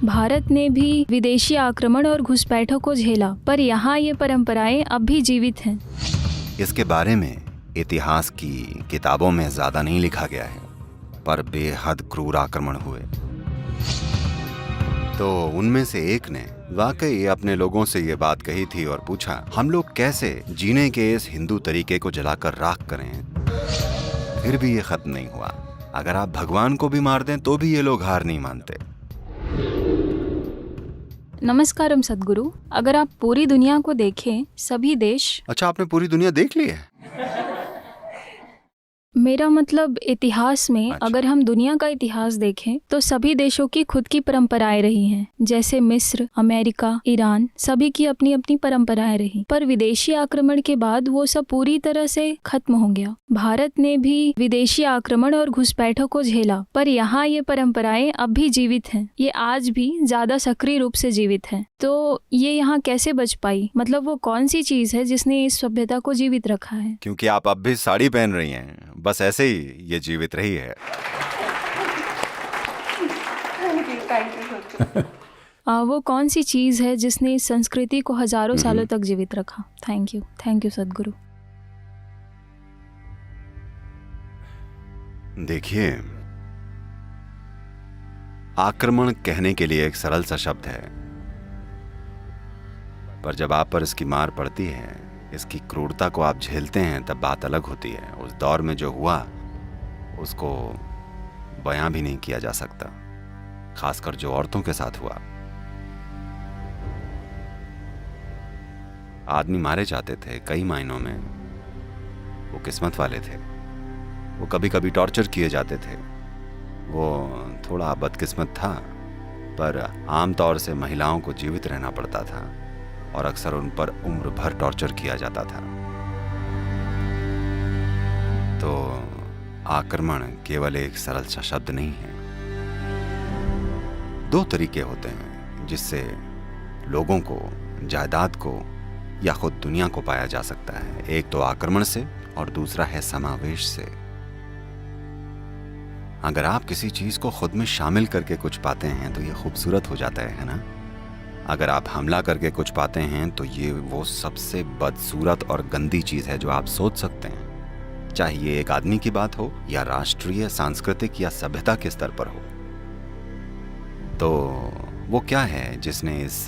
भारत ने भी विदेशी आक्रमण और घुसपैठों को झेला, पर यहाँ ये परंपराएं अब भी जीवित हैं। इसके बारे में इतिहास की किताबों में ज्यादा नहीं लिखा गया है, पर बेहद क्रूर आक्रमण हुए। तो उनमें से एक ने वाकई अपने लोगों से ये बात कही थी और पूछा, हम लोग कैसे जीने के इस हिंदू तरीके को जलाकर राख करें। फिर भी ये खत्म नहीं हुआ। अगर आप भगवान को भी मार दें तो भी ये लोग हार नहीं मानते। नमस्कारम सद्गुरु। अगर आप पूरी दुनिया को देखें, सभी देश। अच्छा, आपने पूरी दुनिया देख ली है? मेरा मतलब इतिहास में। अच्छा। अगर हम दुनिया का इतिहास देखें तो सभी देशों की खुद की परंपराएं रही हैं, जैसे मिस्र, अमेरिका, ईरान, सभी की अपनी अपनी परंपराएं रही। पर विदेशी आक्रमण के बाद वो सब पूरी तरह से खत्म हो गया। भारत ने भी विदेशी आक्रमण और घुसपैठों को झेला, पर यहाँ ये परंपराएं अब भी जीवित हैं। ये आज भी ज्यादा सक्रिय रूप से जीवित हैं। तो ये यहाँ कैसे बच पाई? मतलब वो कौन सी चीज है जिसने इस सभ्यता को जीवित रखा है? क्योंकि आप अब भी साड़ी पहन रही हैं, बस ऐसे ही ये जीवित रही है। वो कौन सी चीज है जिसने इस संस्कृति को हजारों सालों तक जीवित रखा? थैंक यू सद्गुरु। देखिए, आक्रमण कहने के लिए एक सरल सा शब्द है, पर जब आप पर इसकी मार पड़ती है, इसकी क्रूरता को आप झेलते हैं, तब बात अलग होती है। उस दौर में जो हुआ उसको बयां भी नहीं किया जा सकता, खासकर जो औरतों के साथ हुआ। आदमी मारे जाते थे कई मायनों में। वो किस्मत वाले थे। वो कभी कभी टॉर्चर किए जाते थे। वो थोड़ा बदकिस्मत था, पर आमतौर से महिलाओं को जीवित रहना पड़ता था और अक्सर उन पर उम्र भर टॉर्चर किया जाता था। तो आक्रमण केवल एक सरल सा शब्द नहीं है। दो तरीके होते हैं जिससे लोगों को, जायदाद को या खुद दुनिया को पाया जा सकता है। एक तो आक्रमण से और दूसरा है समावेश से। अगर आप किसी चीज को खुद में शामिल करके कुछ पाते हैं तो ये खूबसूरत हो जाता है ना? अगर आप हमला करके कुछ पाते हैं तो ये वो सबसे बदसूरत और गंदी चीज है जो आप सोच सकते हैं, चाहे ये एक आदमी की बात हो या राष्ट्रीय, सांस्कृतिक या सभ्यता के स्तर पर हो। तो वो क्या है जिसने इस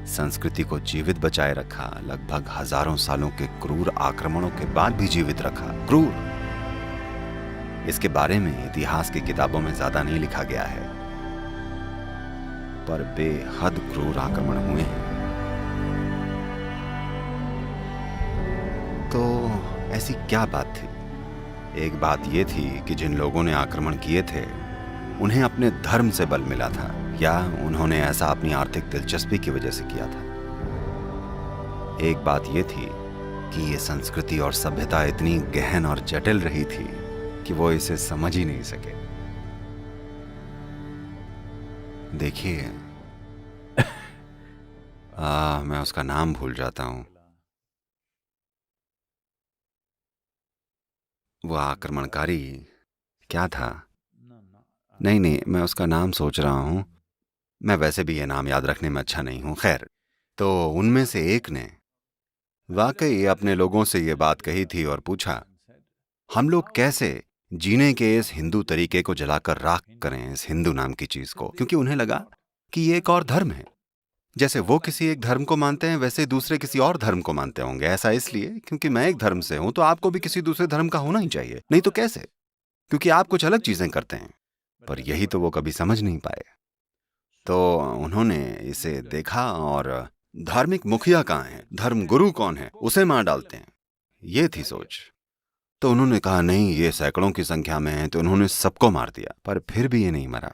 संस्कृति को जीवित बचाए रखा, लगभग हजारों सालों के क्रूर आक्रमणों के बाद भी जीवित रखा? क्रूर, इसके बारे में इतिहास की किताबों में ज्यादा नहीं लिखा गया है, पर बेहद क्रूर आक्रमण हुए हैं। तो ऐसी क्या बात थी? एक बात यह थी कि जिन लोगों ने आक्रमण किए थे उन्हें अपने धर्म से बल मिला था, या उन्होंने ऐसा अपनी आर्थिक दिलचस्पी की वजह से किया था। एक बात यह थी कि ये संस्कृति और सभ्यता इतनी गहन और जटिल रही थी कि वो इसे समझ ही नहीं सके। देखिए, मैं उसका नाम भूल जाता हूं। वो आक्रमणकारी क्या था? नहीं, मैं उसका नाम सोच रहा हूं। मैं वैसे भी ये नाम याद रखने में अच्छा नहीं हूं। खैर, तो उनमें से एक ने वाकई अपने लोगों से ये बात कही थी और पूछा, हम लोग कैसे जीने के इस हिंदू तरीके को जलाकर राख करें, इस हिंदू नाम की चीज को। क्योंकि उन्हें लगा कि ये एक और धर्म है। जैसे वो किसी एक धर्म को मानते हैं, वैसे दूसरे किसी और धर्म को मानते होंगे। ऐसा इसलिए क्योंकि मैं एक धर्म से हूं तो आपको भी किसी दूसरे धर्म का होना ही चाहिए, नहीं तो कैसे? क्योंकि आप कुछ अलग चीजें करते हैं। पर यही तो वो कभी समझ नहीं पाए। तो उन्होंने इसे देखा और धार्मिक मुखिया कहाँ है, धर्म गुरु कौन है, उसे मार डालते हैं, ये थी सोच। तो उन्होंने कहा, नहीं, ये सैकड़ों की संख्या में है, तो उन्होंने सबको मार दिया। पर फिर भी ये नहीं मरा,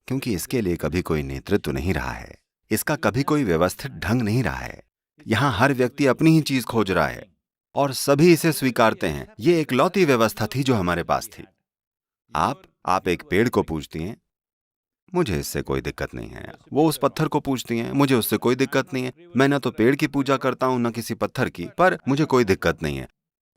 क्योंकि इसके लिए कभी कोई नेतृत्व नहीं रहा है, इसका कभी कोई व्यवस्थित ढंग नहीं रहा है। यहाँ हर व्यक्ति अपनी ही चीज खोज रहा है और सभी इसे स्वीकारते हैं। ये एक लौती व्यवस्था थी जो हमारे पास थी। आप एक पेड़ को पूजती हैं, मुझे इससे कोई दिक्कत नहीं है। वो उस पत्थर को पूजती हैं, मुझे उससे कोई दिक्कत नहीं है। मैं न तो पेड़ की पूजा करता हूं न किसी पत्थर की, पर मुझे कोई दिक्कत नहीं है।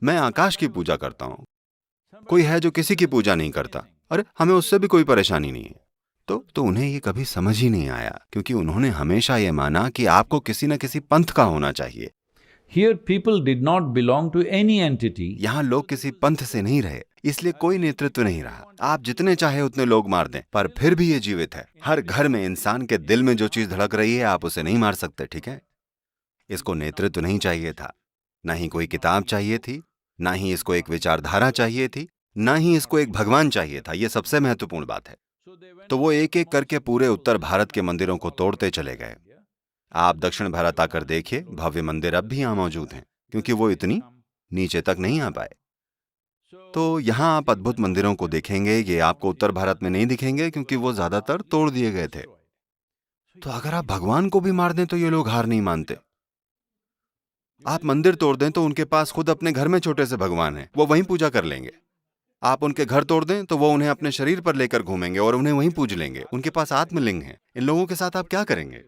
मैं आकाश की पूजा करता हूं। कोई है जो किसी की पूजा नहीं करता, अरे हमें उससे भी कोई परेशानी नहीं है। तो उन्हें ये कभी समझ ही नहीं आया, क्योंकि उन्होंने हमेशा ये माना कि आपको किसी न किसी पंथ का होना चाहिए। Here people did not belong to any entity. यहाँ लोग किसी पंथ से नहीं रहे, इसलिए कोई नेतृत्व नहीं रहा। आप जितने चाहे उतने लोग मार दें, पर फिर भी ये जीवित है। हर घर में इंसान के दिल में जो चीज धड़क रही है, आप उसे नहीं मार सकते, ठीक है? इसको नेतृत्व नहीं चाहिए था, ना ही कोई किताब चाहिए थी, ना ही इसको एक विचारधारा चाहिए थी, ना ही इसको एक भगवान चाहिए था। यह सबसे महत्वपूर्ण बात है। तो वो एक एक करके पूरे उत्तर भारत के मंदिरों को तोड़ते चले गए। आप दक्षिण भारत आकर देखिए, भव्य मंदिर अब भी यहाँ मौजूद हैं, क्योंकि वो इतनी नीचे तक नहीं आ पाए। तो यहाँ आप अद्भुत मंदिरों को देखेंगे, ये आपको उत्तर भारत में नहीं दिखेंगे, क्योंकि वो ज्यादातर तोड़ दिए गए थे। तो अगर आप भगवान को भी मार दें तो ये लोग हार नहीं मानते। आप मंदिर तोड़ दें तो उनके पास खुद अपने घर में छोटे से भगवान हैं, वो वहीं पूजा कर लेंगे। आप उनके घर तोड़ दें तो वो उन्हें अपने शरीर पर लेकर घूमेंगे और उन्हें वहीं पूज लेंगे। उनके पास आत्मलिंग है। इन लोगों के साथ आप क्या करेंगे?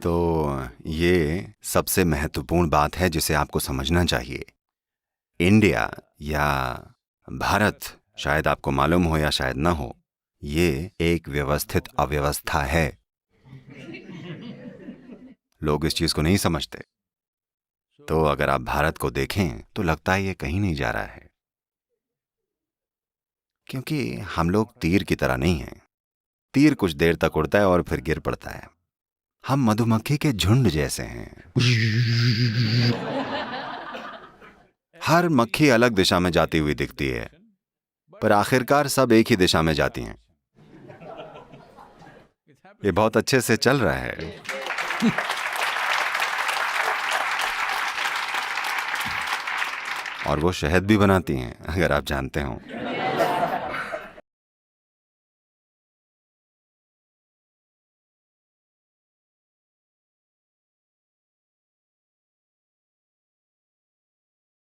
तो ये सबसे महत्वपूर्ण बात है जिसे आपको समझना चाहिए। इंडिया या भारत, शायद आपको मालूम हो या शायद ना हो, ये एक व्यवस्थित अव्यवस्था है। लोग इस चीज को नहीं समझते। तो अगर आप भारत को देखें तो लगता है ये कहीं नहीं जा रहा है, क्योंकि हम लोग तीर की तरह नहीं हैं। तीर कुछ देर तक उड़ता है और फिर गिर पड़ता है। हम मधुमक्खी के झुंड जैसे हैं। हर मक्खी अलग दिशा में जाती हुई दिखती है, पर आखिरकार सब एक ही दिशा में जाती हैं। ये बहुत अच्छे से चल रहा है। और वो शहद भी बनाती हैं, अगर आप जानते हो।